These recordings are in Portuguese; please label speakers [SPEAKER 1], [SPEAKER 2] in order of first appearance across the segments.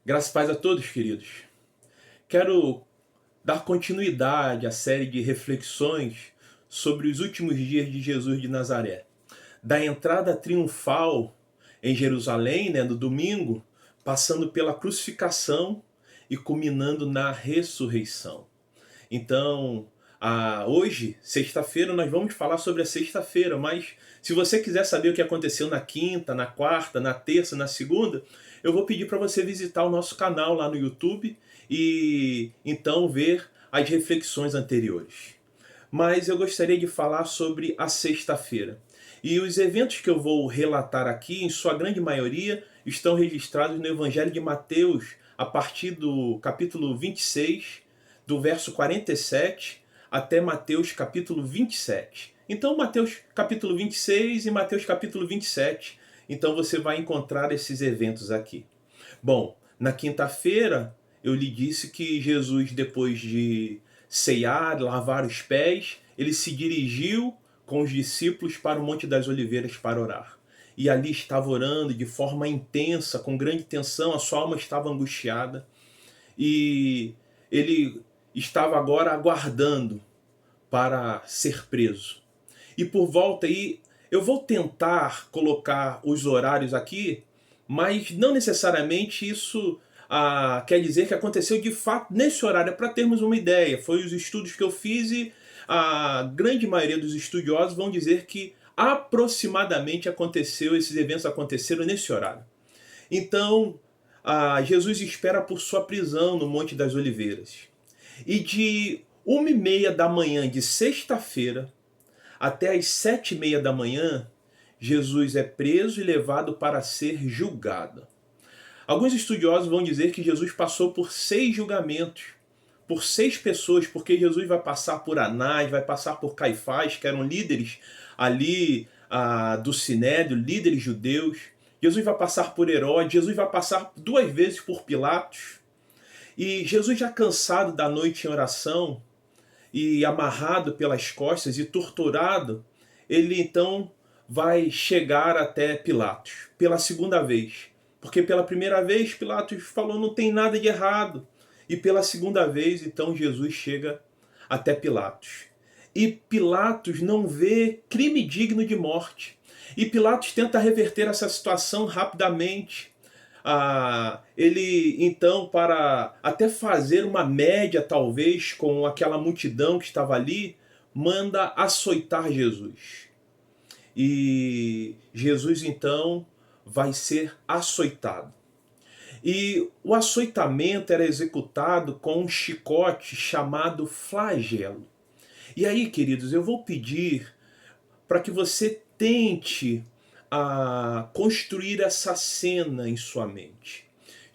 [SPEAKER 1] Graças e paz a todos, queridos. Quero dar continuidade à série de reflexões sobre os últimos dias de Jesus de Nazaré. Da entrada triunfal em Jerusalém, no domingo, passando pela crucificação e culminando na ressurreição. Então, hoje, sexta-feira, nós vamos falar sobre a sexta-feira, mas se você quiser saber o que aconteceu na quinta, na quarta, na terça, na segunda, eu vou pedir para você visitar o nosso canal lá no YouTube e então ver as reflexões anteriores. Mas eu gostaria de falar sobre a sexta-feira. E os eventos que eu vou relatar aqui, em sua grande maioria, estão registrados no Evangelho de Mateus, a partir do capítulo 26, do verso 47 até Mateus capítulo 27. Então, Mateus capítulo 26 e Mateus capítulo 27. Então, você vai encontrar esses eventos aqui. Bom, na quinta-feira, eu lhe disse que Jesus, depois de ceiar, lavar os pés, ele se dirigiu com os discípulos para o Monte das Oliveiras para orar. E ali estava orando de forma intensa, com grande tensão, a sua alma estava angustiada. E ele estava agora aguardando para ser preso. E por volta aí, eu vou tentar colocar os horários aqui, mas não necessariamente isso quer dizer que aconteceu de fato nesse horário, é para termos uma ideia. Foi os estudos que eu fiz e a grande maioria dos estudiosos vão dizer que aproximadamente esses eventos aconteceram nesse horário. Então, Jesus espera por sua prisão no Monte das Oliveiras. E de 1h30 da manhã de sexta-feira até as 7h30 da manhã, Jesus é preso e levado para ser julgado. Alguns estudiosos vão dizer que Jesus passou por 6 julgamentos, por 6 pessoas, porque Jesus vai passar por Anás, vai passar por Caifás, que eram líderes ali do Sinédrio, líderes judeus. Jesus vai passar por Herodes, Jesus vai passar 2 vezes por Pilatos. E Jesus, já cansado da noite em oração e amarrado pelas costas e torturado, ele então vai chegar até Pilatos pela segunda vez. Porque pela primeira vez Pilatos falou não tem nada de errado. E pela segunda vez então Jesus chega até Pilatos. E Pilatos não vê crime digno de morte. E Pilatos tenta reverter essa situação rapidamente. Ele então, para até fazer uma média talvez com aquela multidão que estava ali, manda açoitar Jesus. E Jesus então vai ser açoitado. E o açoitamento era executado com um chicote chamado flagelo. E aí, queridos, eu vou pedir para que você tente construir essa cena em sua mente.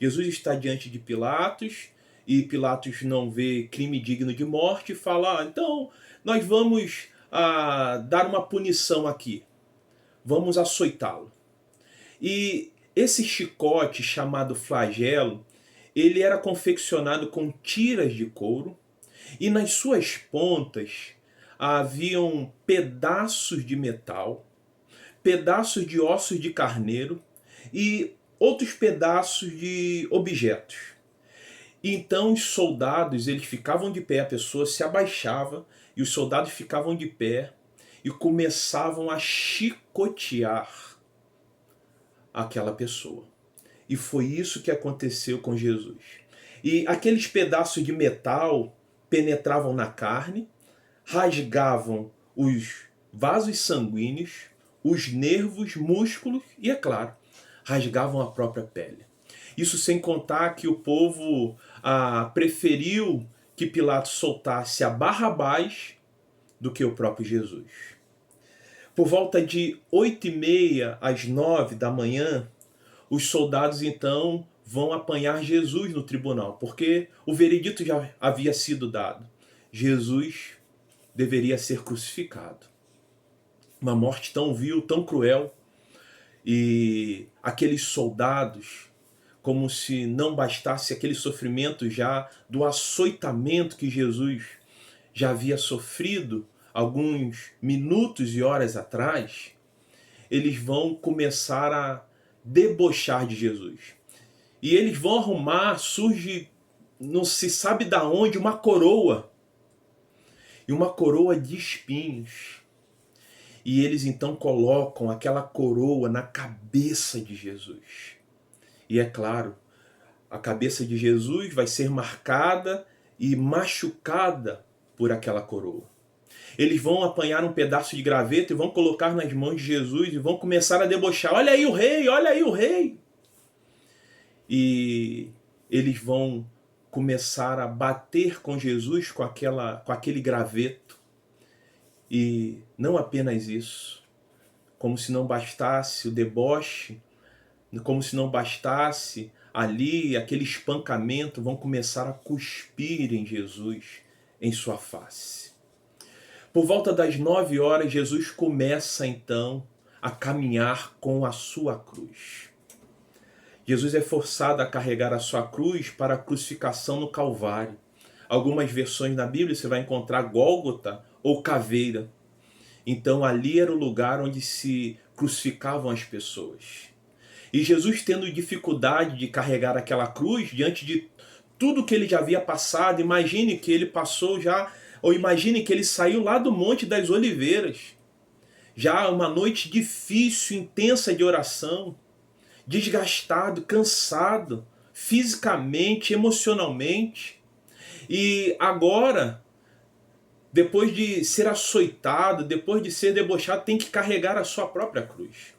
[SPEAKER 1] Jesus está diante de Pilatos, e Pilatos não vê crime digno de morte, e fala, então nós vamos dar uma punição aqui, vamos açoitá-lo. E esse chicote chamado flagelo, ele era confeccionado com tiras de couro, e nas suas pontas haviam pedaços de metal, pedaços de ossos de carneiro e outros pedaços de objetos. Então os soldados, eles ficavam de pé, a pessoa se abaixava e os soldados ficavam de pé e começavam a chicotear aquela pessoa. E foi isso que aconteceu com Jesus. E aqueles pedaços de metal penetravam na carne, rasgavam os vasos sanguíneos, os nervos, músculos e, é claro, rasgavam a própria pele. Isso sem contar que o povo preferiu que Pilatos soltasse a Barrabás do que o próprio Jesus. Por volta de 8h30 às 9 da manhã, os soldados então vão apanhar Jesus no tribunal, porque o veredito já havia sido dado. Jesus deveria ser crucificado. Uma morte tão vil, tão cruel. E aqueles soldados, como se não bastasse aquele sofrimento já do açoitamento que Jesus já havia sofrido alguns minutos e horas atrás, eles vão começar a debochar de Jesus. E eles vão arrumar, surge, não se sabe da onde, uma coroa. E uma coroa de espinhos. E eles então colocam aquela coroa na cabeça de Jesus. E é claro, a cabeça de Jesus vai ser marcada e machucada por aquela coroa. Eles vão apanhar um pedaço de graveto e vão colocar nas mãos de Jesus e vão começar a debochar. Olha aí o rei, olha aí o rei. E eles vão começar a bater com Jesus com aquele graveto. E não apenas isso, como se não bastasse o deboche, como se não bastasse ali aquele espancamento, vão começar a cuspir em Jesus, em sua face. Por volta das 9 horas, Jesus começa então a caminhar com a sua cruz. Jesus é forçado a carregar a sua cruz para a crucificação no Calvário. Algumas versões na Bíblia você vai encontrar Gólgota ou caveira. Então ali era o lugar onde se crucificavam as pessoas. E Jesus, tendo dificuldade de carregar aquela cruz diante de tudo que ele já havia passado, imagine que ele passou já, ou imagine que ele saiu lá do Monte das Oliveiras, já uma noite difícil, intensa de oração, desgastado, cansado, fisicamente, emocionalmente. E agora, depois de ser açoitado, depois de ser debochado, tem que carregar a sua própria cruz.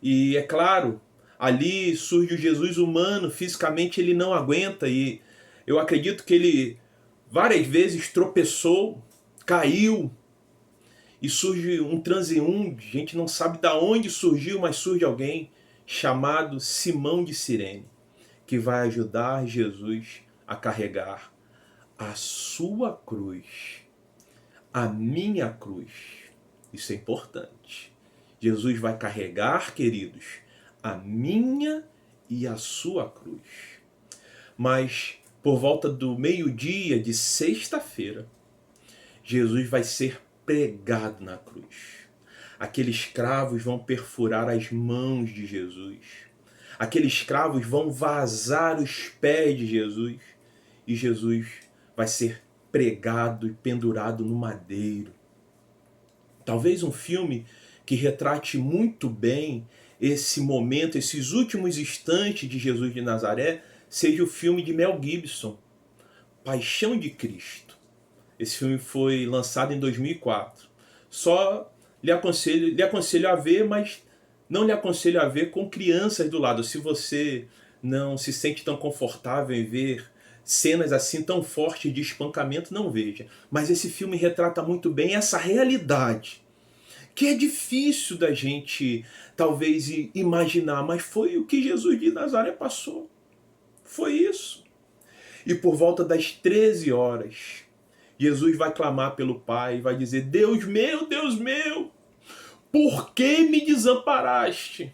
[SPEAKER 1] E é claro, ali surge o Jesus humano, fisicamente ele não aguenta, e eu acredito que ele várias vezes tropeçou, caiu, e surge um transeunte, a gente não sabe de onde surgiu, mas surge alguém chamado Simão de Cirene, que vai ajudar Jesus a carregar a sua cruz, a minha cruz. Isso é importante. Jesus vai carregar, queridos, a minha e a sua cruz. Mas por volta do meio-dia de sexta-feira, Jesus vai ser pregado na cruz. Aqueles cravos vão perfurar as mãos de Jesus. Aqueles cravos vão vazar os pés de Jesus. E Jesus vai ser pregado e pendurado no madeiro. Talvez um filme que retrate muito bem esse momento, esses últimos instantes de Jesus de Nazaré, seja o filme de Mel Gibson, Paixão de Cristo. Esse filme foi lançado em 2004. Só lhe aconselho a ver, mas não lhe aconselho a ver com crianças do lado. Se você não se sente tão confortável em ver cenas assim tão fortes de espancamento, não veja. Mas esse filme retrata muito bem essa realidade, que é difícil da gente talvez imaginar, mas foi o que Jesus de Nazaré passou. Foi isso. E por volta das 13 horas, Jesus vai clamar pelo Pai, vai dizer: Deus meu, por que me desamparaste?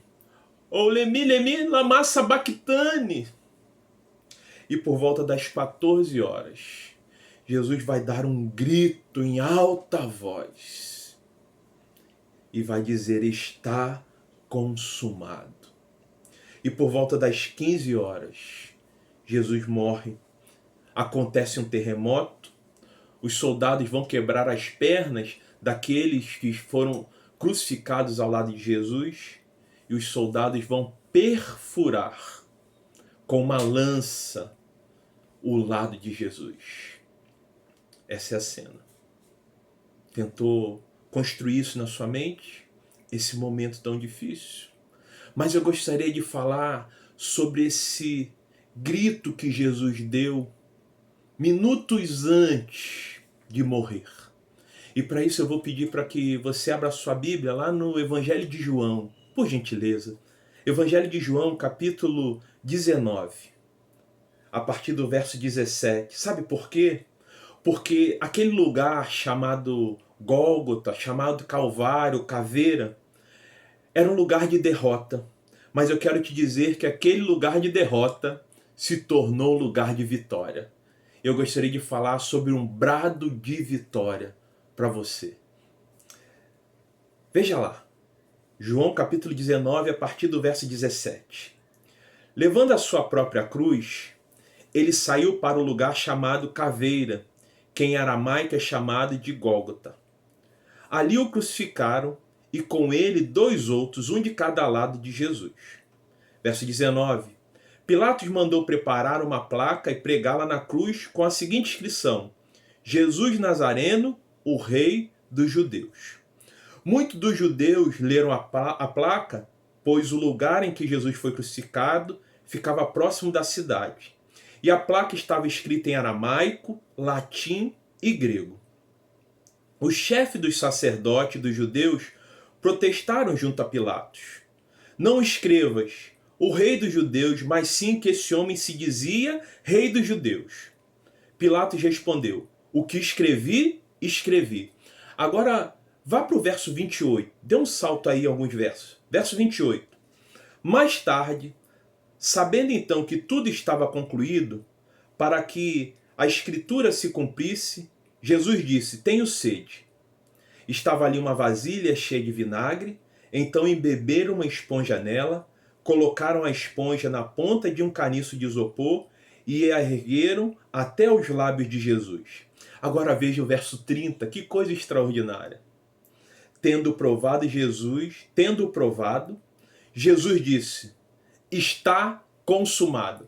[SPEAKER 1] Ou lemi lama sabachthani. E por volta das 14 horas, Jesus vai dar um grito em alta voz e vai dizer: está consumado. E por volta das 15 horas, Jesus morre. Acontece um terremoto, os soldados vão quebrar as pernas daqueles que foram crucificados ao lado de Jesus, e os soldados vão perfurar com uma lança o lado de Jesus. Essa é a cena. Tentou construir isso na sua mente, esse momento tão difícil? Mas eu gostaria de falar sobre esse grito que Jesus deu minutos antes de morrer. E para isso eu vou pedir para que você abra a sua Bíblia lá no Evangelho de João, por gentileza. Evangelho de João, capítulo 19, a partir do verso 17. Sabe por quê? Porque aquele lugar chamado Gólgota, chamado Calvário, Caveira, era um lugar de derrota. Mas eu quero te dizer que aquele lugar de derrota se tornou lugar de vitória. Eu gostaria de falar sobre um brado de vitória para você. Veja lá, João capítulo 19, a partir do verso 17. Levando a sua própria cruz, ele saiu para o lugar chamado Caveira, que em aramaico é chamado de Gólgota. Ali o crucificaram e com ele 2 outros, um de cada lado de Jesus. Verso 19. Pilatos mandou preparar uma placa e pregá-la na cruz com a seguinte inscrição: Jesus Nazareno, o Rei dos Judeus. Muitos dos judeus leram a placa, pois o lugar em que Jesus foi crucificado ficava próximo da cidade. E a placa estava escrita em aramaico, latim e grego. Os chefes dos sacerdotes dos judeus protestaram junto a Pilatos: não escrevas o rei dos judeus, mas sim que esse homem se dizia rei dos judeus. Pilatos respondeu: o que escrevi, escrevi. Agora vá para o verso 28. Dê um salto aí alguns versos. Verso 28. Mais tarde, sabendo então que tudo estava concluído, para que a escritura se cumprisse, Jesus disse: tenho sede. Estava ali uma vasilha cheia de vinagre, então embeberam uma esponja nela, colocaram a esponja na ponta de um caniço de isopor e a ergueram até os lábios de Jesus. Agora veja o verso 30, que coisa extraordinária. Tendo provado, Jesus disse: está consumado.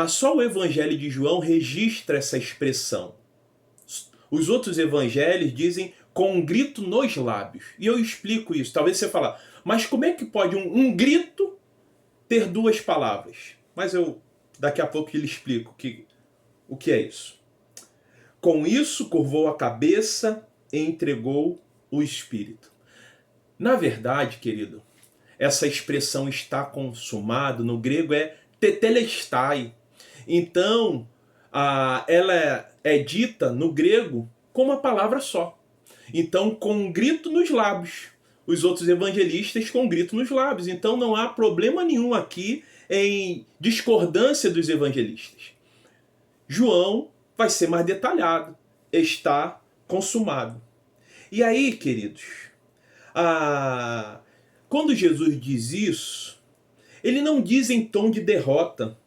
[SPEAKER 1] Só o Evangelho de João registra essa expressão. Os outros evangelhos dizem com um grito nos lábios. E eu explico isso. Talvez você fale, mas como é que pode um grito ter 2 palavras? Mas eu daqui a pouco lhe explico o que é isso. Com isso, curvou a cabeça e entregou o Espírito. Na verdade, querido, essa expressão está consumado, no grego é tetelestai. Então, ela é dita no grego com uma palavra só. Então, com um grito nos lábios. Os outros evangelistas com um grito nos lábios. Então, não há problema nenhum aqui em discordância dos evangelistas. João vai ser mais detalhado. Está consumado. E aí, queridos, quando Jesus diz isso, ele não diz em tom de derrota.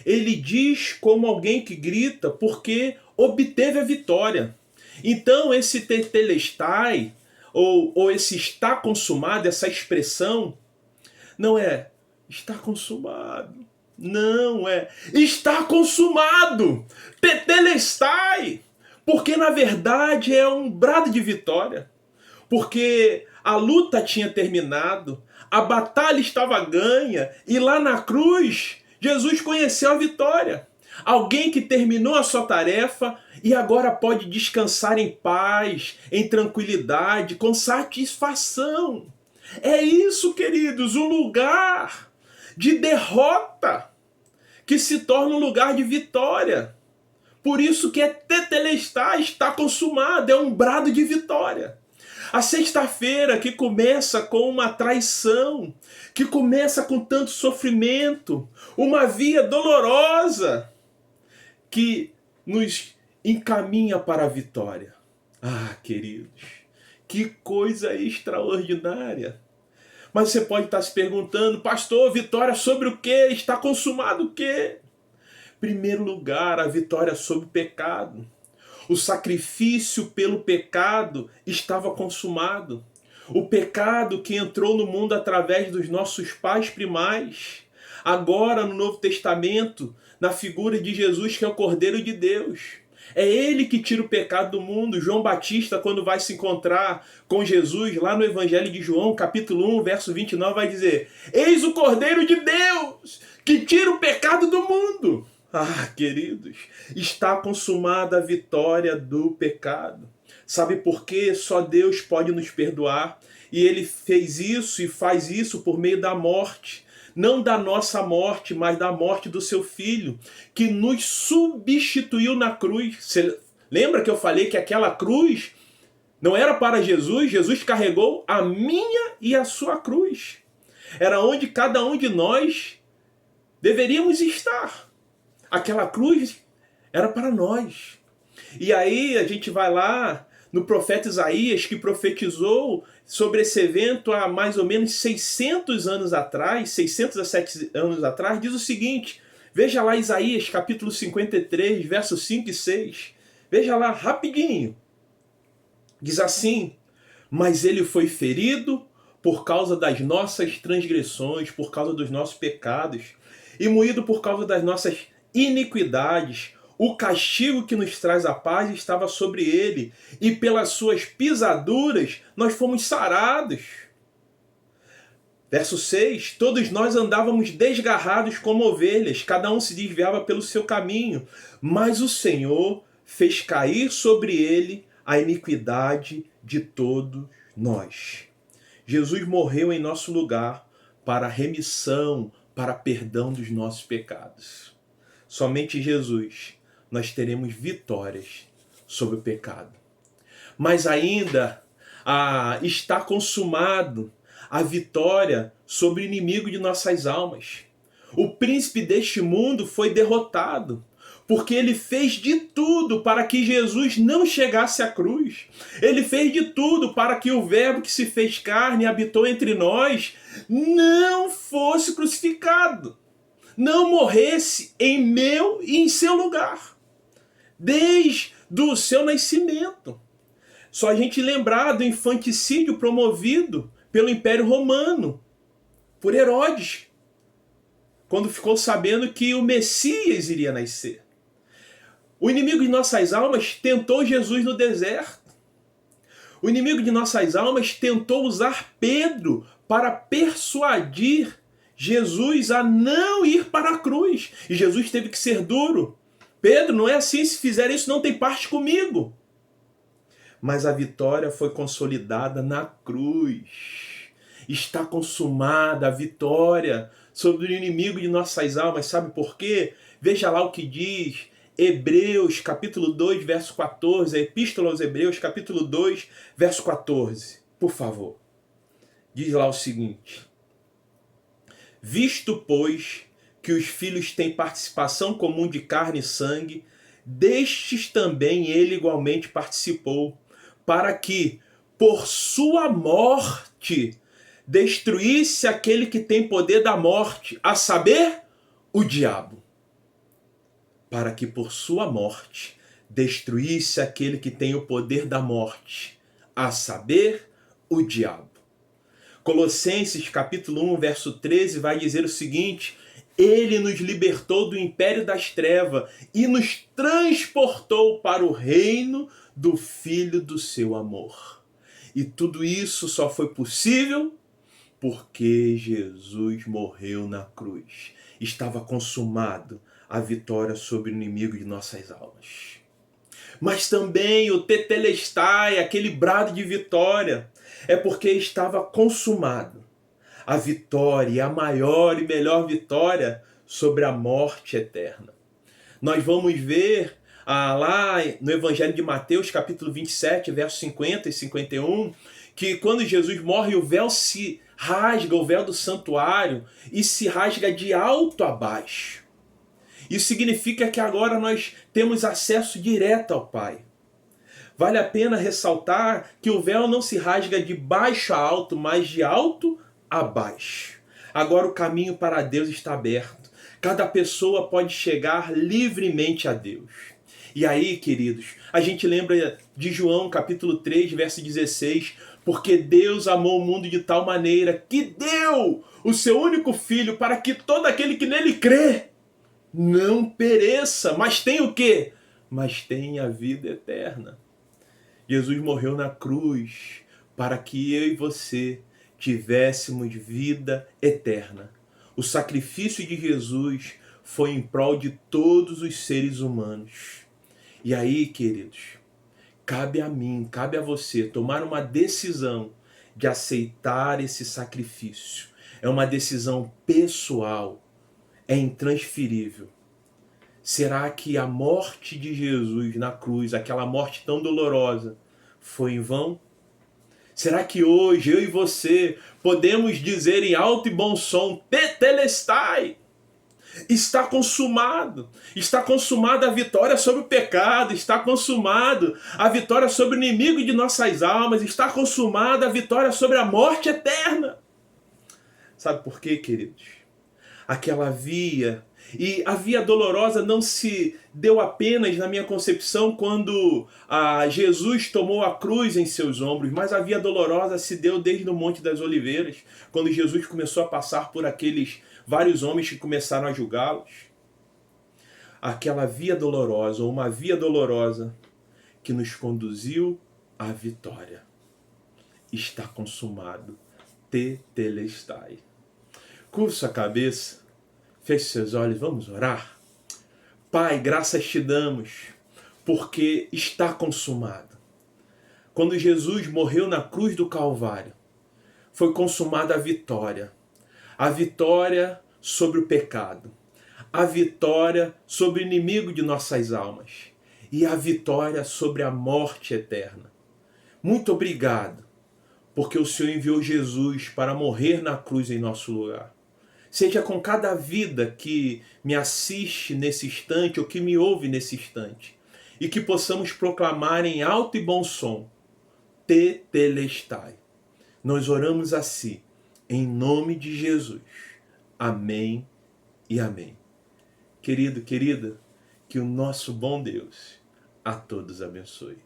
[SPEAKER 1] Ele diz como alguém que grita porque obteve a vitória. Então esse tetelestai, ou esse está consumado, essa expressão, não é está consumado. Não é está consumado. Tetelestai. Porque na verdade é um brado de vitória. Porque a luta tinha terminado, a batalha estava ganha e lá na cruz Jesus conheceu a vitória. Alguém que terminou a sua tarefa e agora pode descansar em paz, em tranquilidade, com satisfação. É isso, queridos, um lugar de derrota que se torna um lugar de vitória. Por isso que é tetelestai, está consumado, é um brado de vitória. A sexta-feira que começa com uma traição, que começa com tanto sofrimento, uma via dolorosa que nos encaminha para a vitória. Queridos, que coisa extraordinária. Mas você pode estar se perguntando, pastor, vitória sobre o quê? Está consumado o quê? Em primeiro lugar, a vitória sobre o pecado. O sacrifício pelo pecado estava consumado. O pecado que entrou no mundo através dos nossos pais primais. Agora, no Novo Testamento, na figura de Jesus, que é o Cordeiro de Deus. É ele que tira o pecado do mundo. João Batista, quando vai se encontrar com Jesus, lá no Evangelho de João, capítulo 1, verso 29, vai dizer: eis o Cordeiro de Deus, que tira o pecado do mundo. Queridos, está consumada a vitória do pecado. Sabe por quê? Só Deus pode nos perdoar. E ele fez isso e faz isso por meio da morte. Não da nossa morte, mas da morte do seu Filho, que nos substituiu na cruz. Você lembra que eu falei que aquela cruz não era para Jesus? Jesus carregou a minha e a sua cruz. Era onde cada um de nós deveríamos estar. Aquela cruz era para nós. E aí a gente vai lá no profeta Isaías, que profetizou sobre esse evento há mais ou menos 600 anos atrás, 600 a 7 anos atrás, diz o seguinte, veja lá Isaías capítulo 53, versos 5 e 6, veja lá rapidinho, diz assim, mas ele foi ferido por causa das nossas transgressões, por causa dos nossos pecados, e moído por causa das nossas iniquidades. O castigo que nos traz a paz estava sobre ele, e pelas suas pisaduras nós fomos sarados. Verso 6, todos nós andávamos desgarrados como ovelhas, cada um se desviava pelo seu caminho, mas o Senhor fez cair sobre ele a iniquidade de todos nós. Jesus morreu em nosso lugar para remissão, para perdão dos nossos pecados. Somente Jesus nós teremos vitórias sobre o pecado. Mas ainda está consumado a vitória sobre o inimigo de nossas almas. O príncipe deste mundo foi derrotado, porque ele fez de tudo para que Jesus não chegasse à cruz. Ele fez de tudo para que o Verbo que se fez carne e habitou entre nós não fosse crucificado, não morresse em meu e em seu lugar, desde o seu nascimento. Só a gente lembrar do infanticídio promovido pelo Império Romano, por Herodes, quando ficou sabendo que o Messias iria nascer. O inimigo de nossas almas tentou Jesus no deserto. O inimigo de nossas almas tentou usar Pedro para persuadir Jesus a não ir para a cruz. E Jesus teve que ser duro. Pedro, não é assim, se fizer isso não tem parte comigo. Mas a vitória foi consolidada na cruz. Está consumada a vitória sobre o inimigo de nossas almas. Sabe por quê? Veja lá o que diz Hebreus, capítulo 2, verso 14. A Epístola aos Hebreus, capítulo 2, verso 14. Por favor. Diz lá o seguinte. Visto, pois, que os filhos têm participação comum de carne e sangue, destes também ele igualmente participou, para que, por sua morte, destruísse aquele que tem poder da morte, a saber, o diabo. Para que, por sua morte, destruísse aquele que tem o poder da morte, a saber, o diabo. Colossenses capítulo 1, verso 13, vai dizer o seguinte, ele nos libertou do império das trevas e nos transportou para o reino do Filho do seu amor. E tudo isso só foi possível porque Jesus morreu na cruz. Estava consumado a vitória sobre o inimigo de nossas almas. Mas também o tetelestai, aquele brado de vitória, é porque estava consumado a vitória, a maior e melhor vitória sobre a morte eterna. Nós vamos ver lá no Evangelho de Mateus, capítulo 27, versos 50 e 51, que quando Jesus morre, o véu se rasga, o véu do santuário, e se rasga de alto a baixo. Isso significa que agora nós temos acesso direto ao Pai. Vale a pena ressaltar que o véu não se rasga de baixo a alto, mas de alto a baixo. Agora o caminho para Deus está aberto. Cada pessoa pode chegar livremente a Deus. E aí, queridos, a gente lembra de João capítulo 3, verso 16, porque Deus amou o mundo de tal maneira que deu o seu único filho para que todo aquele que nele crê não pereça, mas tem o quê? Mas tem a vida eterna. Jesus morreu na cruz para que eu e você tivéssemos vida eterna. O sacrifício de Jesus foi em prol de todos os seres humanos. E aí, queridos, cabe a mim, cabe a você tomar uma decisão de aceitar esse sacrifício. É uma decisão pessoal, é intransferível. Será que a morte de Jesus na cruz, aquela morte tão dolorosa, foi em vão? Será que hoje eu e você podemos dizer em alto e bom som, tetelestai? Está consumado. Está consumada a vitória sobre o pecado. Está consumado a vitória sobre o inimigo de nossas almas. Está consumada a vitória sobre a morte eterna. Sabe por quê, queridos? Aquela via, e a via dolorosa não se deu apenas na minha concepção quando Jesus tomou a cruz em seus ombros, mas a via dolorosa se deu desde o Monte das Oliveiras, quando Jesus começou a passar por aqueles vários homens que começaram a julgá-los. Aquela via dolorosa, ou uma via dolorosa, que nos conduziu à vitória. Está consumado. Tetelestai. Curva sua cabeça, feche seus olhos, vamos orar. Pai, graças te damos, porque está consumado. Quando Jesus morreu na cruz do Calvário, foi consumada a vitória. A vitória sobre o pecado. A vitória sobre o inimigo de nossas almas. E a vitória sobre a morte eterna. Muito obrigado, porque o Senhor enviou Jesus para morrer na cruz em nosso lugar. Seja com cada vida que me assiste nesse instante ou que me ouve nesse instante. E que possamos proclamar em alto e bom som: Tetelestai. Nós oramos assim, em nome de Jesus. Amém e amém. Querido, querida, que o nosso bom Deus a todos abençoe.